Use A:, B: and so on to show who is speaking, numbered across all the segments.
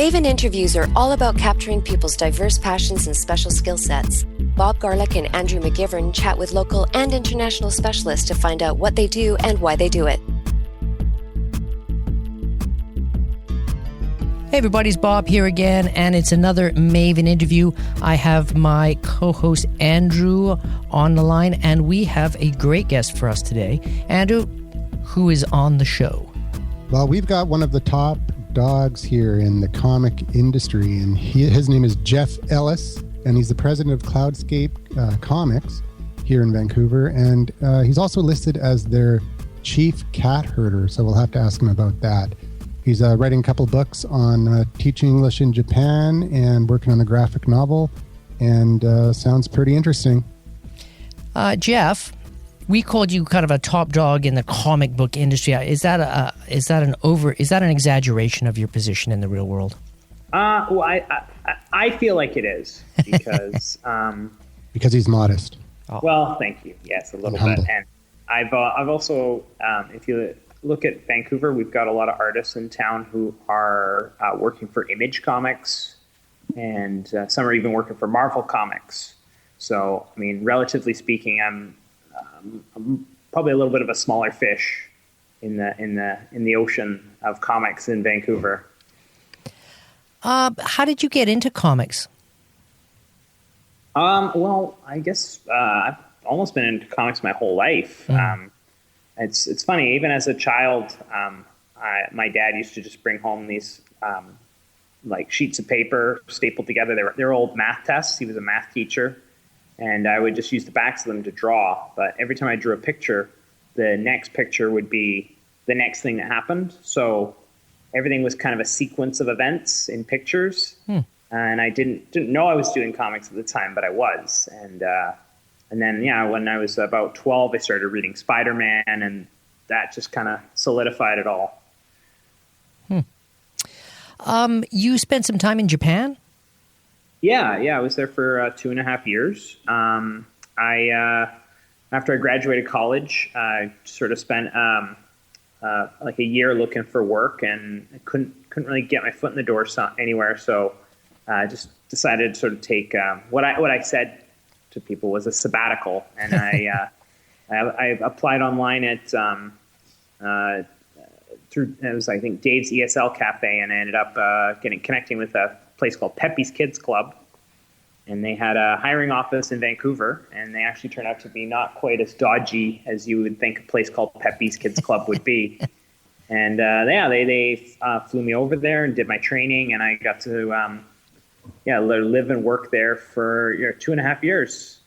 A: Maven interviews are all about capturing people's diverse passions and special skill sets. Bob Garlick and Andrew McGivern chat with local and international specialists to find out what they do and why they do it.
B: Hey everybody, it's Bob here again, and it's another Maven interview. I have my co-host Andrew on the line, and we have a great guest for us today. Andrew, who is on the show?
C: Well, we've got one of the top dogs here in the comic industry, and his name is Jeff Ellis, and he's the president of Cloudscape Comics here in Vancouver, and he's also listed as their chief cat herder, so we'll have to ask him about that. He's writing a couple books on teaching English in Japan and working on a graphic novel, and sounds pretty interesting.
B: Jeff, we called you kind of a top dog in the comic book industry. Is that an exaggeration of your position in the real world?
D: Well, I feel like it is because
C: because he's modest.
D: Oh. Well, thank you. Yes, a little bit. And I've also, if you look at Vancouver, we've got a lot of artists in town who are working for Image Comics, and some are even working for Marvel Comics. So, I mean, relatively speaking, I'm probably a little bit of a smaller fish in the ocean of comics in Vancouver.
B: How did you get into comics?
D: Well, I guess I've almost been into comics my whole life. It's funny, even as a child, my dad used to just bring home these like sheets of paper stapled together. They were old math tests. He was a math teacher. And I would just use the backs of them to draw. But every time I drew a picture, the next picture would be the next thing that happened. So everything was kind of a sequence of events in pictures. And I didn't know I was doing comics at the time, but I was. And then, when I was about 12, I started reading Spider-Man, and that just kind of solidified it all.
B: You spent some time in Japan?
D: Yeah, I was there for 2.5 years. After I graduated college, I sort of spent like a year looking for work, and I couldn't really get my foot in the door anywhere. So I just decided to sort of take what I said to people was a sabbatical, and I applied online at through it was I think Dave's ESL Cafe, and I ended up connecting with a place called Pepe's Kids Club, and they had a hiring office in Vancouver, and they actually turned out to be not quite as dodgy as you would think a place called Pepe's Kids Club would be. And they flew me over there and did my training, and I got to live and work there for 2.5 years.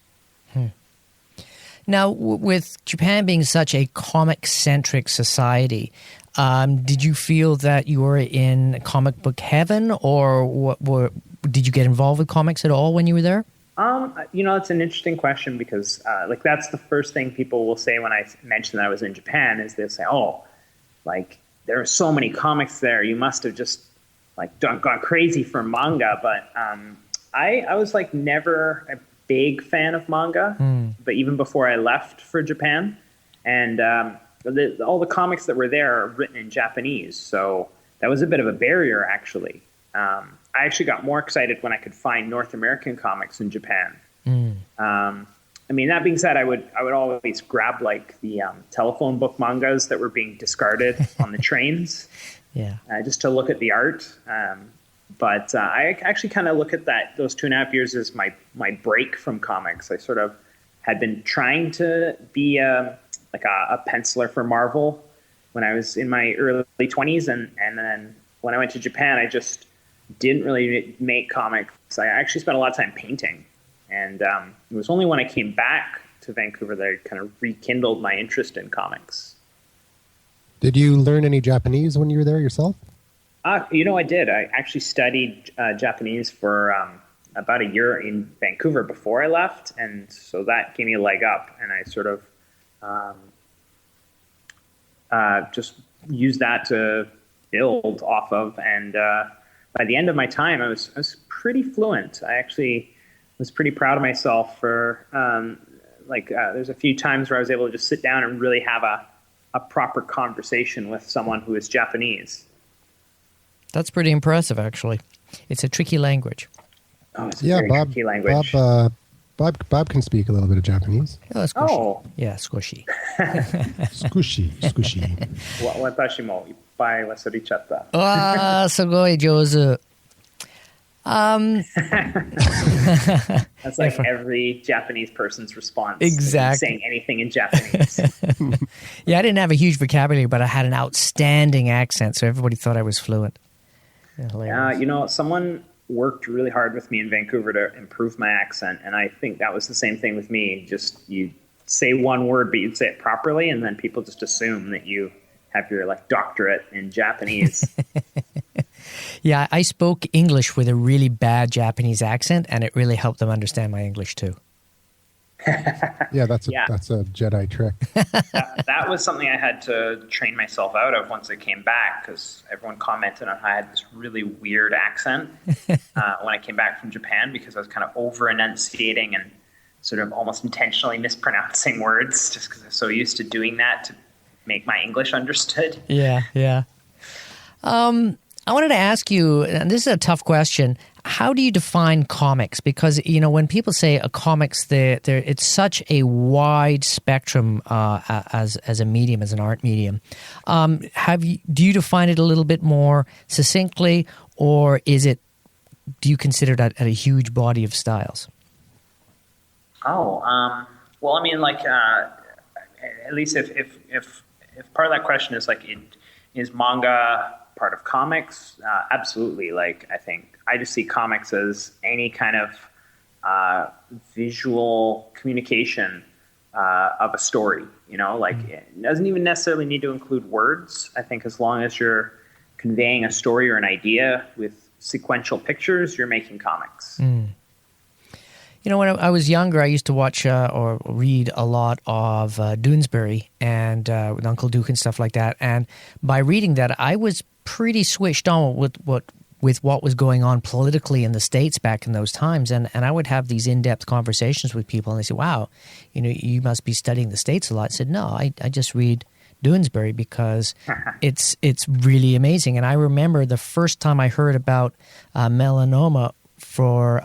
B: Now, with Japan being such a comic-centric society, did you feel that you were in comic book heaven, or did you get involved with comics at all when you were there?
D: It's an interesting question because that's the first thing people will say when I mention that I was in Japan is they'll say, "Oh, like there are so many comics there. You must have just gone crazy for manga." But I was never a big fan of manga, but even before I left for Japan, and all the comics that were there are written in Japanese, so that was a bit of a barrier, actually. I actually got more excited when I could find North American comics in Japan. That being said, I would always grab the telephone book mangas that were being discarded on the trains, just to look at the art. But I actually kind of look at those 2.5 years as my break from comics. I sort of had been trying to be a penciler for Marvel when I was in my early 20s, and then when I went to Japan, I just didn't really make comics. I actually spent a lot of time painting, and it was only when I came back to Vancouver that I kind of rekindled my interest in comics.
C: Did you learn any Japanese when you were there yourself?
D: I did. I actually studied Japanese for about a year in Vancouver before I left, and so that gave me a leg up, and I sort of just used that to build off of, and by the end of my time, I was pretty fluent. I actually was pretty proud of myself for there's a few times where I was able to just sit down and really have a proper conversation with someone who is Japanese.
B: That's pretty impressive, actually. It's a tricky language.
D: Oh, it's a very tricky language.
C: Bob can speak a little bit of Japanese.
B: Oh, squishy.
D: Oh.
B: Yeah, squishy.
C: Squishy.
D: 私もいっぱい忘れちゃった。
B: わー、すごい上手。
D: That's like every Japanese person's response.
B: Exactly.
D: Saying anything in Japanese.
B: Yeah, I didn't have a huge vocabulary, but I had an outstanding accent, so everybody thought I was fluent. Yeah,
D: someone worked really hard with me in Vancouver to improve my accent, and I think that was the same thing with me. Just you say one word, but you'd say it properly, and then people just assume that you have your doctorate in Japanese.
B: Yeah, I spoke English with a really bad Japanese accent, and it really helped them understand my English too.
C: Yeah, that's a Jedi trick.
D: That was something I had to train myself out of once I came back, because everyone commented on how I had this really weird accent when I came back from Japan, because I was kind of over-enunciating and sort of almost intentionally mispronouncing words just because I was so used to doing that to make my English understood.
B: Yeah. I wanted to ask you, and this is a tough question, how do you define comics? Because, when people say a comics, it's such a wide spectrum as a medium, as an art medium. Do you define it a little bit more succinctly, or do you consider that a huge body of styles?
D: Well, I mean, at least if part of that question is is manga part of comics? Absolutely. I think I just see comics as any kind of visual communication of a story. It doesn't even necessarily need to include words. I think as long as you're conveying a story or an idea with sequential pictures, you're making comics.
B: When I was younger, I used to watch or read a lot of Doonesbury and with Uncle Duke and stuff like that. And by reading that, I was pretty switched on with what was going on politically in the States back in those times. And I would have these in-depth conversations with people, and they say, wow, you must be studying the States a lot. I said, no, I just read Doonesbury because it's really amazing. And I remember the first time I heard about melanoma for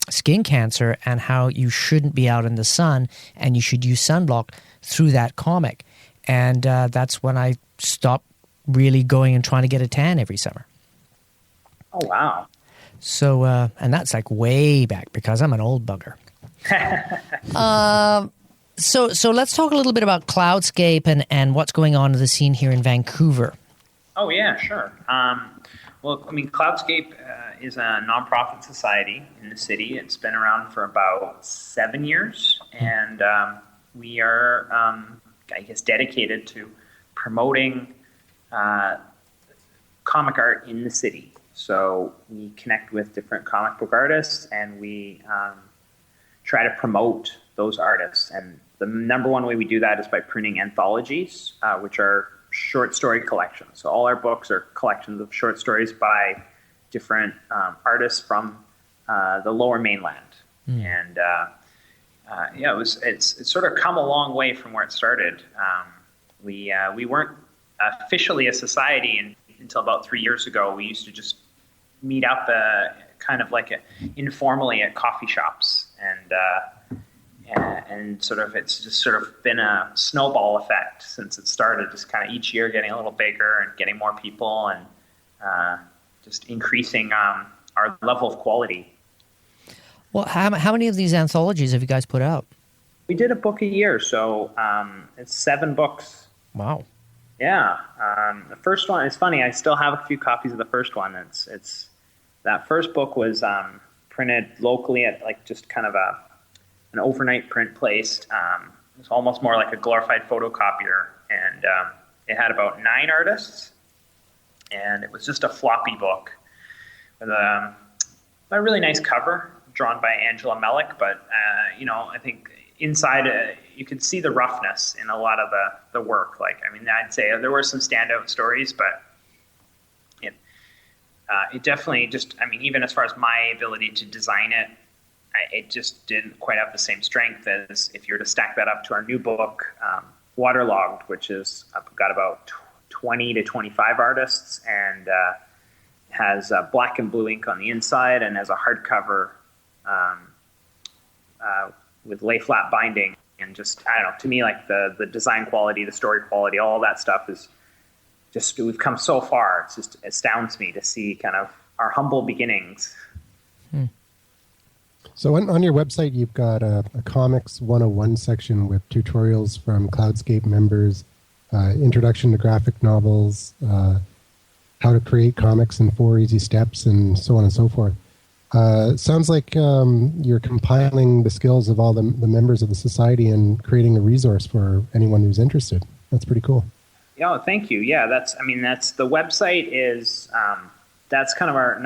B: skin cancer and how you shouldn't be out in the sun and you should use sunblock through that comic. And that's when I stopped really going and trying to get a tan every summer.
D: Oh, wow.
B: So, and that's way back because I'm an old bugger. So let's talk a little bit about Cloudscape and what's going on in the scene here in Vancouver.
D: Oh, yeah, sure. Well, I mean, Cloudscape is a nonprofit society in the city. It's been around for about 7 years, and we are, dedicated to promoting comic art in the city. So we connect with different comic book artists, and we try to promote those artists. And the number one way we do that is by printing anthologies, which are short story collections. So all our books are collections of short stories by different artists from the Lower Mainland. And it's sort of come a long way from where it started. We weren't officially a society until about 3 years ago. We used to just meet up informally at coffee shops, and sort of it's just sort of been a snowball effect since it started, just kind of each year getting a little bigger and getting more people and just increasing our level of quality.
B: Well, how many of these anthologies have you guys put out?
D: We did a book a year, so it's 7 books.
B: Wow.
D: Yeah. The first one, it's funny, I still have a few copies of the first one. It's that first book was printed locally at just kind of an overnight print place. It was almost more like a glorified photocopier, and it had about 9 artists, and it was just a floppy book with a really nice cover drawn by Angela Mellick, but I think inside you could see the roughness in a lot of the work. I'd say there were some standout stories, but it definitely even as far as my ability to design it, it just didn't quite have the same strength as if you were to stack that up to our new book, Waterlogged, which is got about 20 to 25 artists, and has black and blue ink on the inside and has a hardcover with lay flat binding. And just, I don't know, to me, like the design quality, the story quality, all that stuff is just, we've come so far. It just astounds me to see kind of our humble beginnings.
C: So on your website, you've got a Comics 101 section with tutorials from Cloudscape members, introduction to graphic novels, how to create comics in 4 easy steps, and so on and so forth. Sounds like you're compiling the skills of all the members of the society and creating a resource for anyone who's interested. That's pretty cool.
D: Yeah, thank you. Yeah, that's the website is, that's kind of our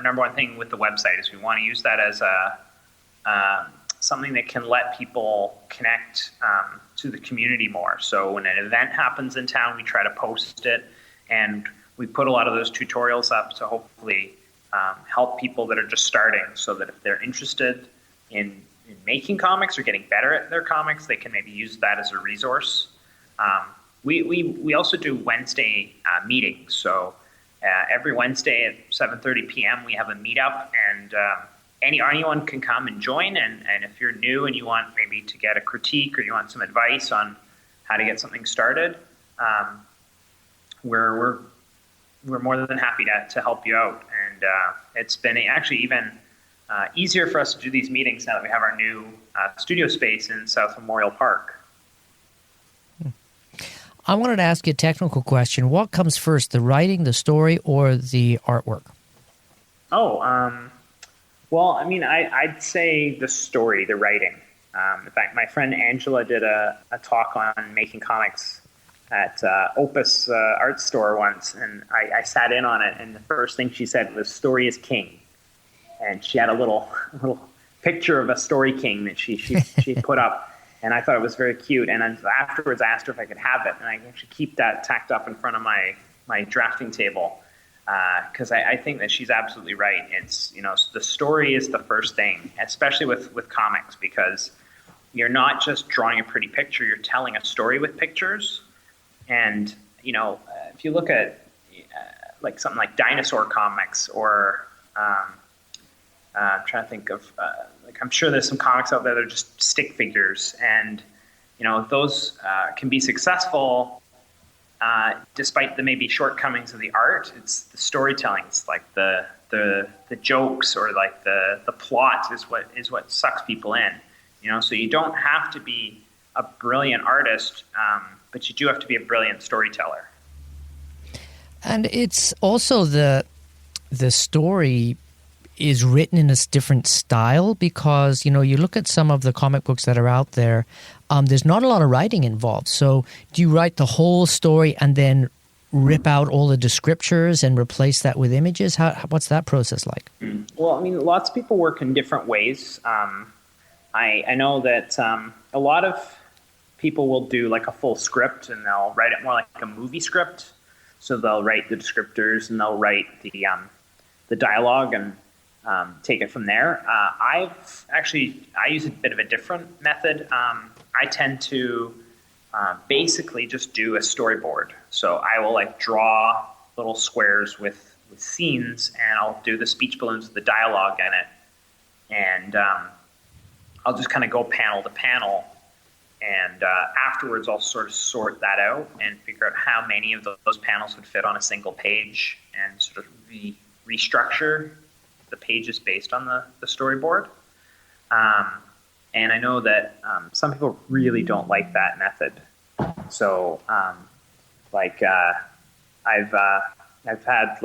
D: number one thing with the website is we want to use that as something that can let people connect to the community more. So when an event happens in town, we try to post it, and we put a lot of those tutorials up to hopefully help people that are just starting, so that if they're interested in making comics or getting better at their comics, they can maybe use that as a resource. We also do Wednesday meetings. So every Wednesday at 7:30 p.m. we have a meetup, and anyone can come and join. And if you're new and you want maybe to get a critique or you want some advice on how to get something started, we're more than happy to help you out. And it's been actually even easier for us to do these meetings now that we have our new studio space in South Memorial Park.
B: I wanted to ask you a technical question. What comes first, the writing, the story, or the artwork?
D: Well, I mean, I'd say the story, the writing. In fact, my friend Angela did a talk on making comics at Opus Art Store once, and I sat in on it, and the first thing she said was, "Story is king." And she had a little picture of a story king that she put up, and I thought it was very cute. And then afterwards, I asked her if I could have it, and I actually keep that tacked up in front of my drafting table, because I think that she's absolutely right. It's, the story is the first thing, especially with comics, because you're not just drawing a pretty picture, you're telling a story with pictures. And, if you look at like something like dinosaur comics, or I'm trying to think of, I'm sure there's some comics out there that are just stick figures, and, those can be successful despite the maybe shortcomings of the art. It's the storytelling. It's like the jokes, or like the plot is what sucks people in. So you don't have to be a brilliant artist, but you do have to be a brilliant storyteller.
B: And it's also the story is written in a different style, because, you look at some of the comic books that are out there, there's not a lot of writing involved. So do you write the whole story and then rip out all the descriptors and replace that with images? What's that process like?
D: Well, I mean, lots of people work in different ways. I know that a lot of people will do like a full script, and they'll write it more like a movie script. So they'll write the descriptors, and they'll write the dialogue, and take it from there. I use a bit of a different method. I tend to basically just do a storyboard. So I will draw little squares with scenes, and I'll do the speech balloons with the dialogue in it. And I'll just kind of go panel to panel. And afterwards, I'll sort of sort that out and figure out how many of those panels would fit on a single page, and sort of restructure the pages based on the storyboard. And I know that some people really don't like that method. So, I've had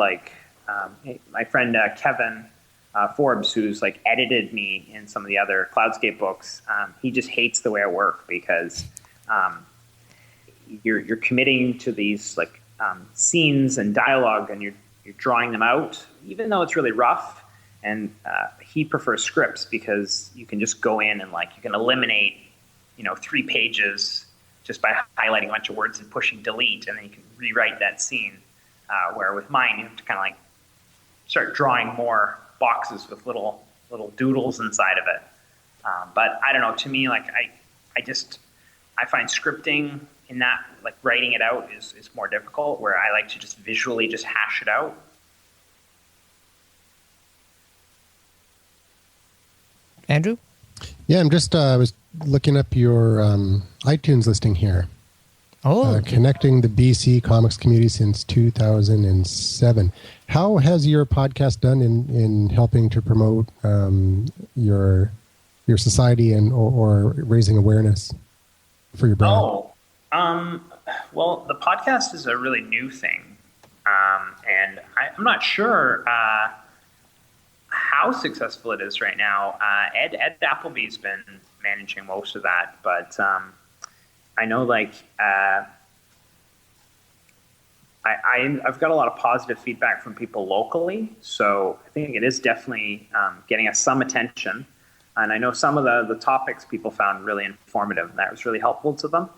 D: my friend Kevin Forbes, who's edited me in some of the other Cloudscape books. He just hates the way I work, because you're committing to these scenes and dialogue, and you're drawing them out, even though it's really rough. And he prefers scripts, because you can just go in and you can eliminate 3 pages just by highlighting a bunch of words and pushing delete, and then you can rewrite that scene. Where with mine, you have to kind of start drawing more boxes with little doodles inside of it. But I don't know. To me, I find scripting in that, writing it out is more difficult. Where I like to just visually just hash it out.
B: Andrew?
C: Yeah, I'm just was looking up your iTunes listing here. Connecting the BC comics community since 2007. How has your podcast done in helping to promote your society and or raising awareness for your brand?
D: Well, the podcast is a really new thing, and I'm not sure how successful it is right now. Ed Appleby's been managing most of that, but I know, like, I've got a lot of positive feedback from people locally, so I think it is definitely getting us some attention. And I know some of the topics people found really informative, and that was really helpful to them.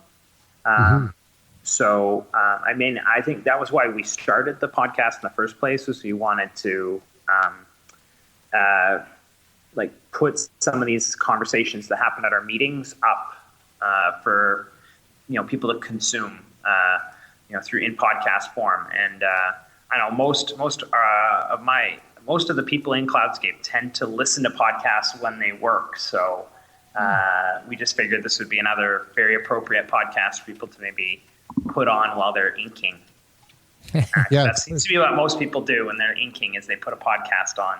D: So, I mean, I think that was why we started the podcast in the first place, was we wanted to like put some of these conversations that happen at our meetings up for people to consume through in podcast form. And I know most of the people in Cloudscape tend to listen to podcasts when they work. So we just figured this would be another very appropriate podcast for people to maybe put on while they're inking. That seems to be what most people do when they're inking, is they put a podcast on.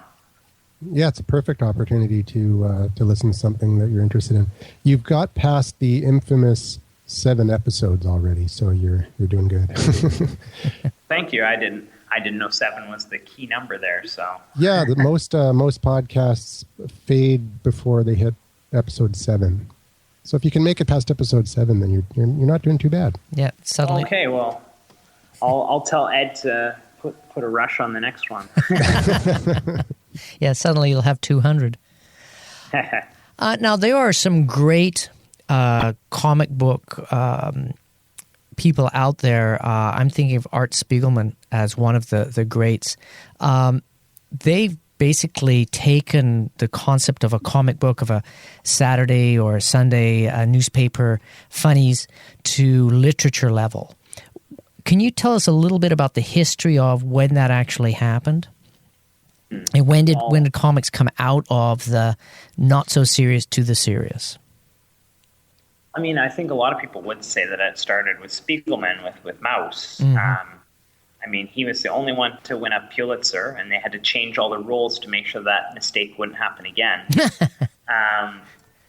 C: Yeah, it's a perfect opportunity to listen to something that you're interested in. You've got past the infamous 7 episodes already, so you're doing good.
D: Thank you. I didn't know 7 was the key number there. So
C: yeah, most podcasts fade before they hit episode 7. So if you can make it past episode 7, then you're not doing too bad.
B: Yeah, suddenly.
D: Okay, well, I'll tell Ed to put a rush on the next one.
B: Yeah, suddenly you'll have 200. Now, there are some great comic book people out there. I'm thinking of Art Spiegelman as one of the greats. They've basically taken the concept of a comic book, of a Saturday or a Sunday newspaper funnies, to literature level. Can you tell us a little bit about the history of when that actually happened? And when did comics come out of the not so serious to the serious?
D: I mean, I think a lot of people would say that it started with Spiegelman with Mouse.
B: Mm-hmm.
D: I mean, he was the only one to win a Pulitzer, and they had to change all the rules to make sure that mistake wouldn't happen again.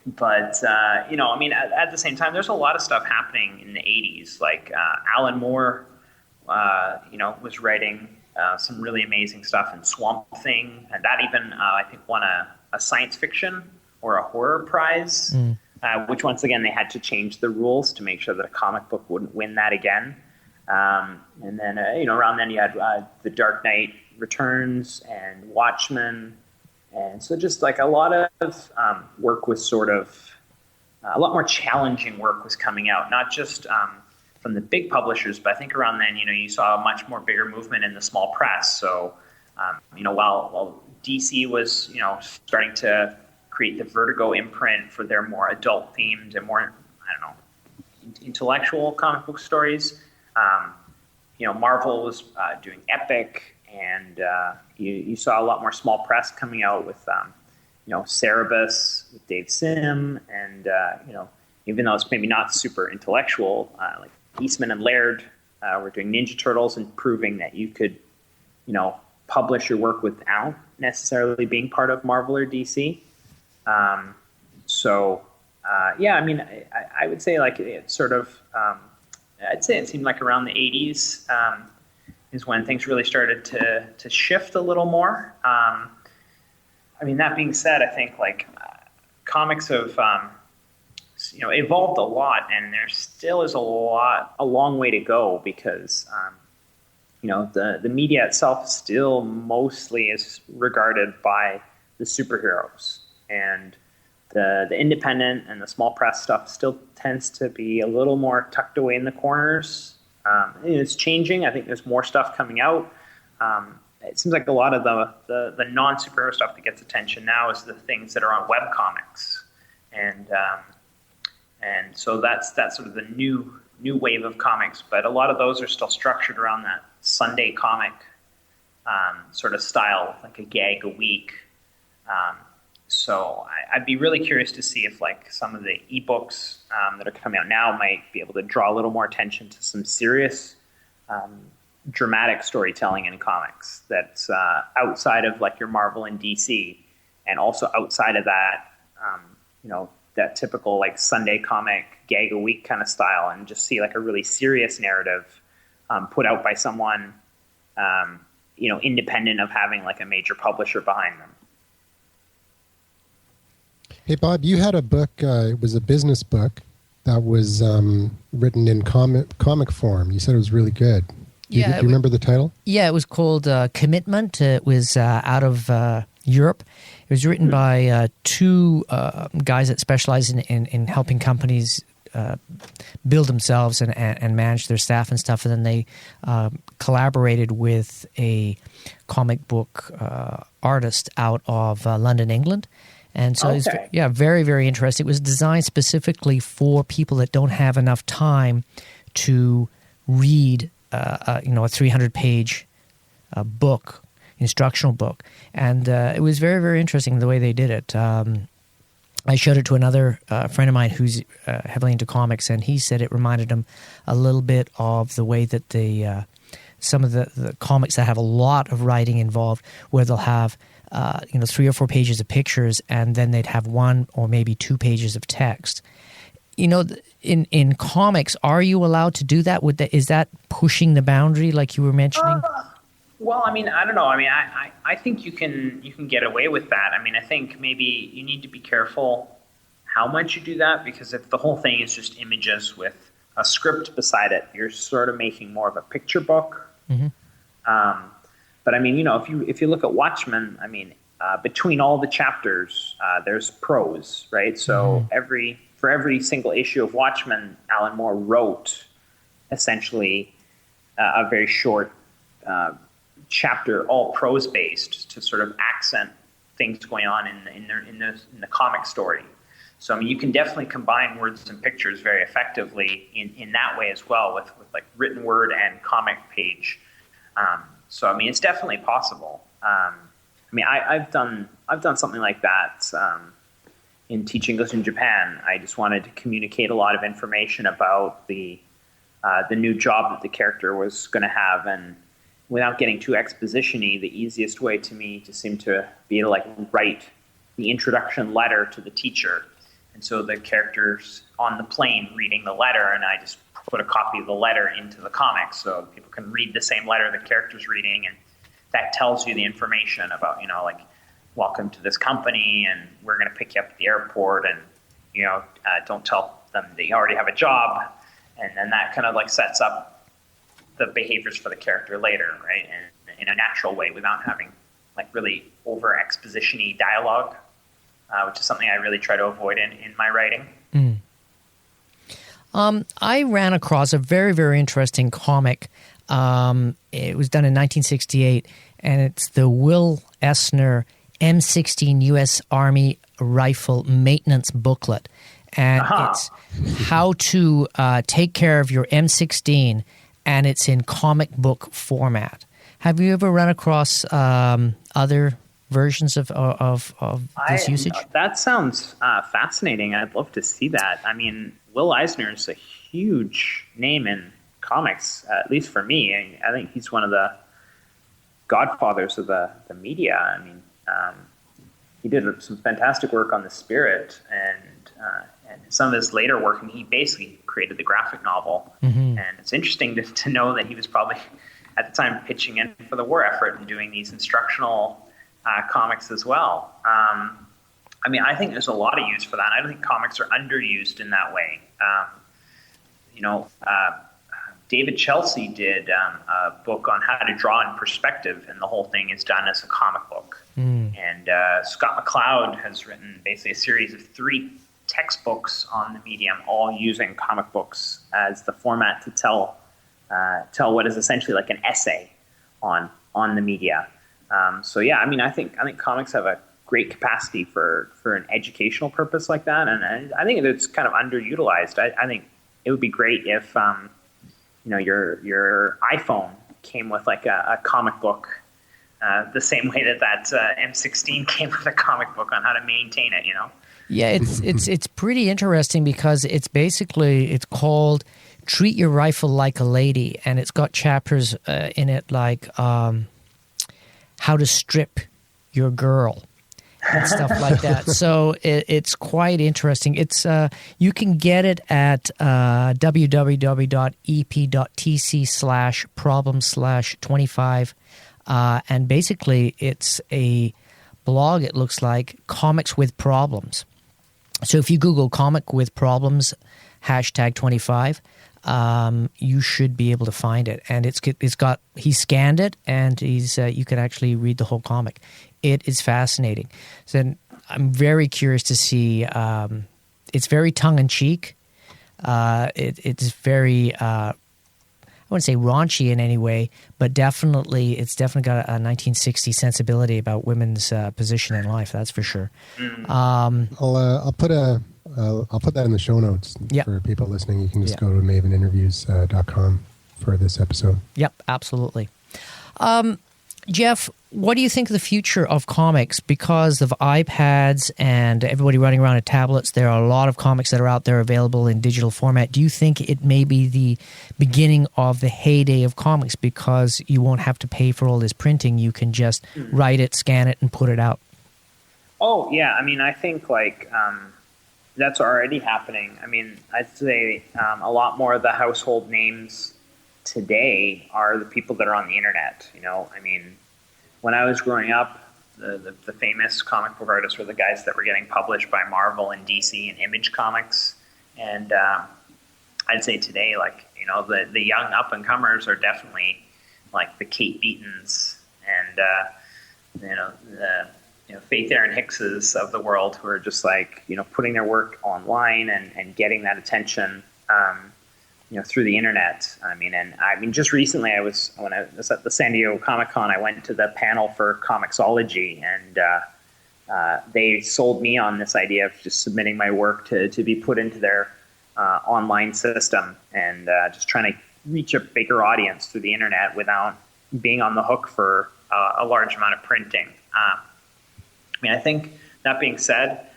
D: But I mean, at the same time, there's a lot of stuff happening in the 80s. Like Alan Moore, was writing some really amazing stuff in Swamp Thing, and that even, I think, won a science fiction or a horror prize, which, once again, they had to change the rules to make sure that a comic book wouldn't win that again. And then, around then you had The Dark Knight Returns and Watchmen. And so just like a lot of work was sort of, a lot more challenging work was coming out, not just from the big publishers, but I think around then, you saw a much more bigger movement in the small press. So, while DC was, starting to create the Vertigo imprint for their more adult-themed and more, intellectual comic book stories, Marvel was doing Epic, and you saw a lot more small press coming out with, Cerebus, with Dave Sim, and, even though it's maybe not super intellectual, like Eastman and Laird were doing Ninja Turtles and proving that you could, publish your work without necessarily being part of Marvel or DC. I mean, I would say, like, it's sort of, I'd say it seemed like around the 80s is when things really started to shift a little more. I mean, that being said, I think, like, comics have, evolved a lot, and there still is a long way to go, because, the media itself still mostly is regarded by the superheroes, and the independent and the small press stuff still tends to be a little more tucked away in the corners. It's changing. I think there's more stuff coming out. It seems like a lot of the non-superhero stuff that gets attention now is the things that are on webcomics. And so that's sort of the new wave of comics. But a lot of those are still structured around that Sunday comic sort of style, like a gag a week. So I'd be really curious to see if like some of the ebooks that are coming out now might be able to draw a little more attention to some serious dramatic storytelling in comics that's outside of like your Marvel and DC, and also outside of that, that typical like Sunday comic gag a week kind of style, and just see like a really serious narrative put out by someone, independent of having like a major publisher behind them.
C: Hey, Bob, you had a book, it was a business book that was written in comic form. You said it was really good. Do you remember the title?
B: Yeah, it was called Commitment. It was out of Europe. It was written by two guys that specialize in helping companies build themselves and manage their staff and stuff. And then they collaborated with a comic book artist out of London, England. And so it's very, very interesting. It was designed specifically for people that don't have enough time to read a 300-page book, instructional book. And it was very, very interesting the way they did it. I showed it to another friend of mine who's heavily into comics, and he said it reminded him a little bit of the way that some of the comics that have a lot of writing involved, where they'll have 3 or 4 pages of pictures, and then they'd have 1 or maybe 2 pages of text. In comics, are you allowed to do that? Is that pushing the boundary, like you were mentioning?
D: Well, I mean, I don't know. I mean, I think you can get away with that. I mean, I think maybe you need to be careful how much you do that, because if the whole thing is just images with a script beside it, you're sort of making more of a picture book. Mm-hmm. But I mean, if you look at Watchmen, I mean, between all the chapters, there's prose, right? So for every single issue of Watchmen, Alan Moore wrote essentially a very short chapter, all prose based, to sort of accent things going on in the comic story. So I mean, you can definitely combine words and pictures very effectively in that way as well, with like written word and comic page. So I mean, it's definitely possible. I mean, I've done something like that in teaching English in Japan. I just wanted to communicate a lot of information about the new job that the character was going to have, and without getting too exposition-y, the easiest way to me just seemed to be to like write the introduction letter to the teacher. And so the character's on the plane reading the letter, and I just put a copy of the letter into the comics so people can read the same letter the character's reading, and that tells you the information about, like, welcome to this company, and we're going to pick you up at the airport, and, don't tell them that you already have a job. And then that kind of like sets up the behaviors for the character later, right? And in a natural way, without having like really over exposition-y dialogue, which is something I really try to avoid in my writing.
B: I ran across a very, very interesting comic. It was done in 1968, and it's the Will Eisner M16 U.S. Army Rifle Maintenance Booklet. And it's how to take care of your M16, and it's in comic book format. Have you ever run across other versions of this usage?
D: That sounds fascinating. I'd love to see that. I mean, Will Eisner is a huge name in comics, at least for me. I think he's one of the godfathers of the media. I mean, he did some fantastic work on The Spirit, and some of his later work, and he basically created the graphic novel. Mm-hmm. And it's interesting to know that he was probably at the time pitching in for the war effort and doing these instructional comics as well. I mean, I think there's a lot of use for that. I don't think comics are underused in that way. David Chelsea did a book on how to draw in perspective, and the whole thing is done as a comic book. And Scott McCloud has written basically a series of 3 textbooks on the medium, all using comic books as the format to tell what is essentially like an essay on the media. So yeah, I mean, I think comics have a great capacity for an educational purpose like that, and I think it's kind of underutilized. I think it would be great if your iPhone came with like a comic book the same way that M16 came with a comic book on how to maintain it,
B: Yeah, it's pretty interesting because it's called Treat Your Rifle Like a Lady, and it's got chapters in it like how to strip your girl and stuff like that. So it's quite interesting. It's you can get it at www.ep.tc/problem/25, and basically it's a blog. It looks like Comics with Problems. So if you Google Comic with Problems #25, you should be able to find it. And he scanned it, and you could actually read the whole comic. It is fascinating. So I'm very curious to see. It's very tongue in cheek. It's very I wouldn't say raunchy in any way, but it's definitely got a 1960s sensibility about women's position in life. That's for sure.
C: I'll put that in the show notes for people listening. You can just go to maveninterviews.com for this episode.
B: Yep, absolutely. Jeff, what do you think of the future of comics? Because of iPads and everybody running around with tablets, there are a lot of comics that are out there available in digital format. Do you think it may be the beginning of the heyday of comics because you won't have to pay for all this printing? You can just write it, scan it, and put it out.
D: Oh, yeah. I mean, I think that's already happening. I mean, I'd say a lot more of the household names today are the people that are on the internet. I mean, when I was growing up, the famous comic book artists were the guys that were getting published by Marvel and DC and Image Comics. And I'd say today, the young up and comers are definitely like the Kate Beatons and the Faith Aaron Hickses of the world, who are just putting their work online and getting that attention through the internet. I mean, just recently when I was at the San Diego Comic-Con, I went to the panel for Comixology, and they sold me on this idea of just submitting my work to be put into their online system, and just trying to reach a bigger audience through the internet without being on the hook for a large amount of printing. I mean, I think that being said,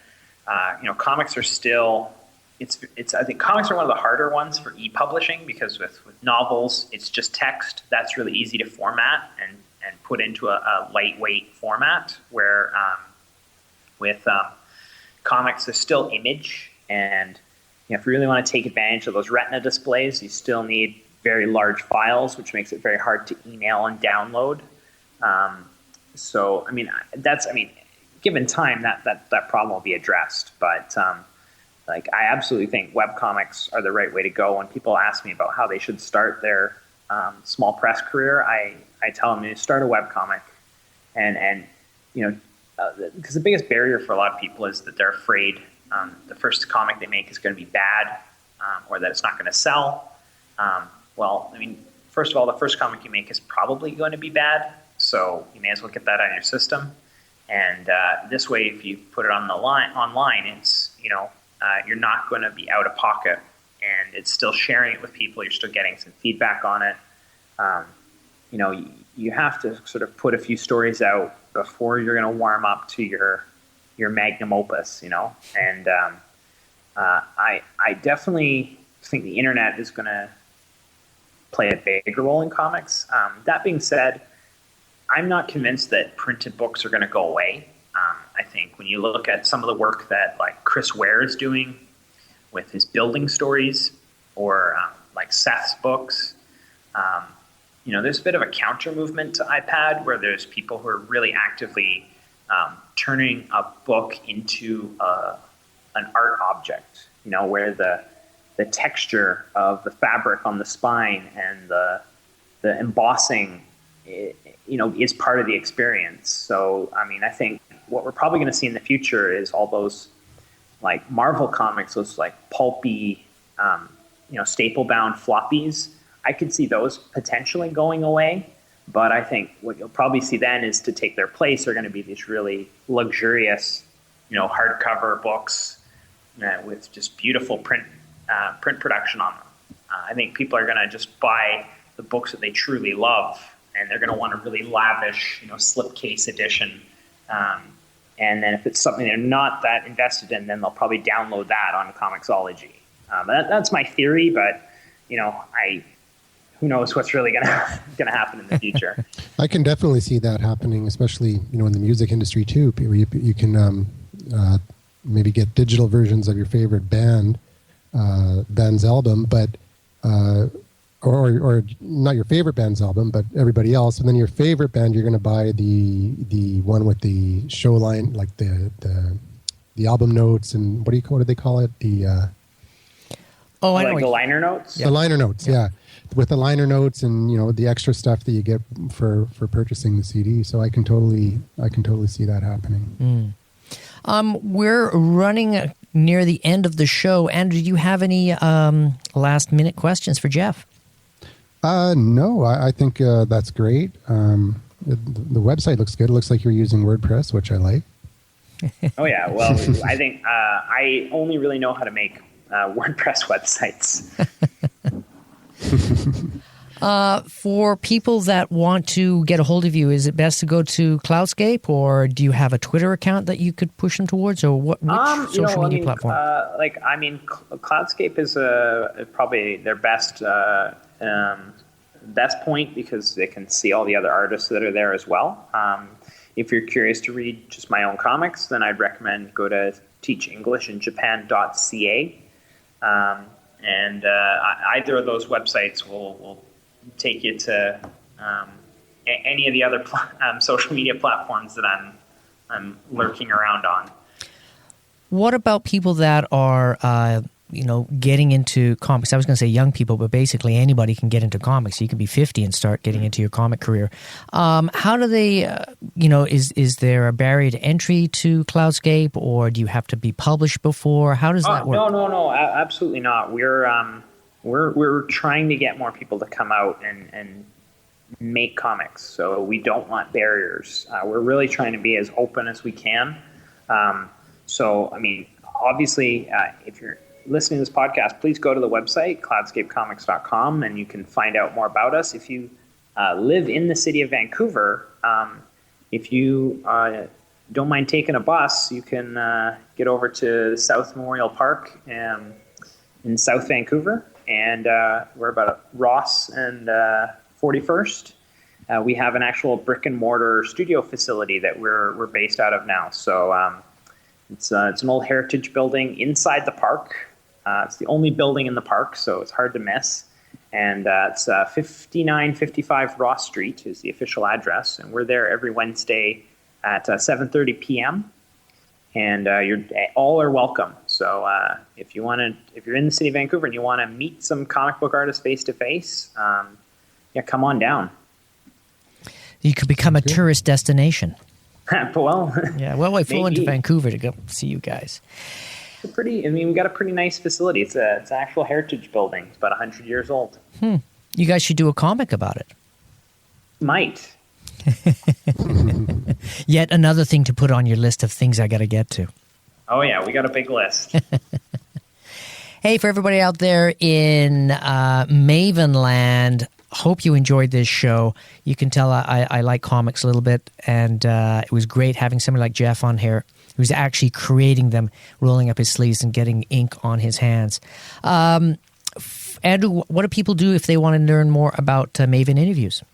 D: comics are still, I think comics are one of the harder ones for e-publishing, because with novels, it's just text. That's really easy to format and put into a lightweight format, where with comics, there's still image. And if you really want to take advantage of those retina displays, you still need very large files, which makes it very hard to email and download. So, given time, that problem will be addressed. But I absolutely think webcomics are the right way to go. When people ask me about how they should start their small press career, I tell them to start a webcomic, and because the biggest barrier for a lot of people is that they're afraid the first comic they make is going to be bad, or that it's not going to sell. First of all, the first comic you make is probably going to be bad, so you may as well get that out of your system. And this way, if you put it online, it's you're not going to be out of pocket, and it's still sharing it with people. You're still getting some feedback on it. You have to sort of put a few stories out before you're going to warm up to your magnum opus, And I definitely think the internet is going to play a bigger role in comics. That being said, I'm not convinced that printed books are going to go away. I think when you look at some of the work that Chris Ware is doing with his building stories, or Seth's books, there's a bit of a counter movement to iPad, where there's people who are really actively turning a book into an art object, where the texture of the fabric on the spine and the embossing, is part of the experience. So, I think what we're probably going to see in the future is all those Marvel comics, those pulpy, staple-bound floppies. I could see those potentially going away, but I think what you'll probably see then is, to take their place, are going to be these really luxurious, hardcover books with just beautiful print production on them. I think people are going to just buy the books that they truly love and they're going to want a really lavish, slipcase edition. And then if it's something they're not that invested in, then they'll probably download that on Comixology. That's my theory, but who knows what's really gonna happen in the future.
C: I can definitely see that happening, especially in the music industry too. You can maybe get digital versions of your favorite band's album, but or not your favorite band's album, but everybody else, and then your favorite band, you're going to buy the one with the show line, like the album notes, and what do they call it? The
B: I know
D: the liner notes.
C: The liner notes, yeah. With the liner notes and the extra stuff that you get for purchasing the CD. So I can totally see that happening.
B: We're running near the end of the show. Andrew, do you have any last minute questions for Jeff?
C: No, I think that's great. The website looks good. It looks like you're using WordPress, which I like.
D: Oh yeah, well, I think I only really know how to make WordPress websites.
B: For people that want to get a hold of you, is it best to go to Cloudscape, or do you have a Twitter account that you could push them towards, or which social media platform?
D: Cloudscape is probably their best point, because they can see all the other artists that are there as well. If you're curious to read just my own comics, then I'd recommend go to teachenglishinjapan.ca. And either of those websites will take you to any of the other social media platforms that I'm lurking around on.
B: What about people that are getting into comics? I was going to say young people, but basically anybody can get into comics. You can be 50 and start getting into your comic career. How do they, is there a barrier to entry to Cloudscape, or do you have to be published before? How does that work?
D: No, absolutely not. We're trying to get more people to come out and make comics. So we don't want barriers. We're really trying to be as open as we can. Obviously, if you're listening to this podcast, please go to the website, cloudscapecomics.com, and you can find out more about us. If you live in the city of Vancouver, if you don't mind taking a bus, you can get over to South Memorial Park in South Vancouver, and we're about Ross and 41st. We have an actual brick and mortar studio facility that we're based out of now. So it's an old heritage building inside the park. It's the only building in the park, so it's hard to miss. And it's 5955 Ross Street is the official address, and we're there every Wednesday at 7:30 p.m. And you're all are welcome. So if you're in the city of Vancouver and you want to meet some comic book artists face to face, come on down.
B: You could become a tourist destination.
D: Well,
B: I flew into Vancouver to go see you guys.
D: We got a pretty nice facility. It's an actual heritage building. It's about 100 years old.
B: You guys should do a comic about it.
D: Might.
B: Yet another thing to put on your list of things I got to get to.
D: Oh yeah, we got a big list.
B: Hey, for everybody out there in Maven land, hope you enjoyed this show. You can tell I like comics a little bit, and it was great having somebody like Jeff on here who's actually creating them, rolling up his sleeves and getting ink on his hands. Andrew, what do people do if they want to learn more about Maven Interviews?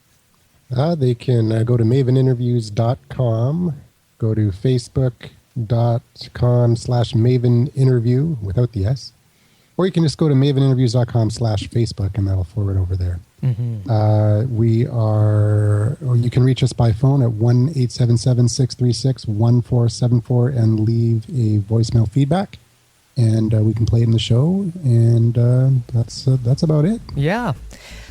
C: They can go to maveninterviews.com, go to facebook.com/maveninterview without the S, or you can just go to maveninterviews.com/Facebook, and that'll forward over there. Mm-hmm. You can reach us by phone at 1-877-636-1474 and leave a voicemail feedback, and we can play it in the show, and that's about it.
B: Yeah.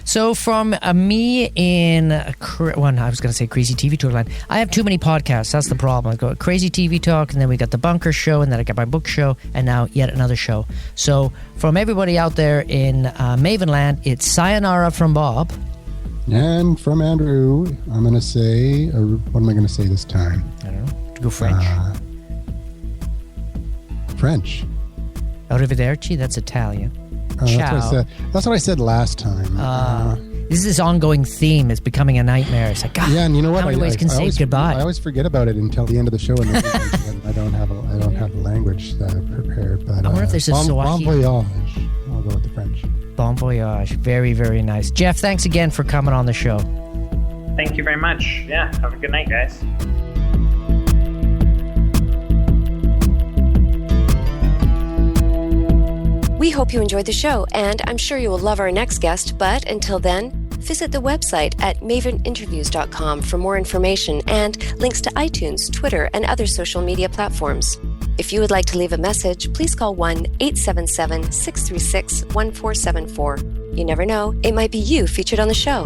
B: So from me in, I was going to say Crazy TV Talk line. I have too many podcasts. That's the problem. I go Crazy TV Talk, and then we got the Bunker Show, and then I got my book show, and now yet another show. So from everybody out there in Mavenland, it's sayonara from Bob.
C: And from Andrew, I'm going to say, what am I going to say this time?
B: I don't know. Go French.
C: French.
B: Arrivederci, that's Italian.
C: That's what I said last time.
B: this ongoing theme is becoming a nightmare. It's like, God,
C: yeah, and you know what?
B: how many ways can say goodbye?
C: I always forget about it until the end of the show, and I don't have the language prepared. But
B: I wonder if there's a Swahili.
C: Bon voyage. I'll go with the French.
B: Bon voyage. Very, very nice. Jeff, thanks again for coming on the show.
D: Thank you very much. Yeah, have a good night, guys.
A: We hope you enjoyed the show, and I'm sure you will love our next guest. But until then, visit the website at maveninterviews.com for more information and links to iTunes, Twitter, and other social media platforms. If you would like to leave a message, please call 1-877-636-1474. You never know, it might be you featured on the show.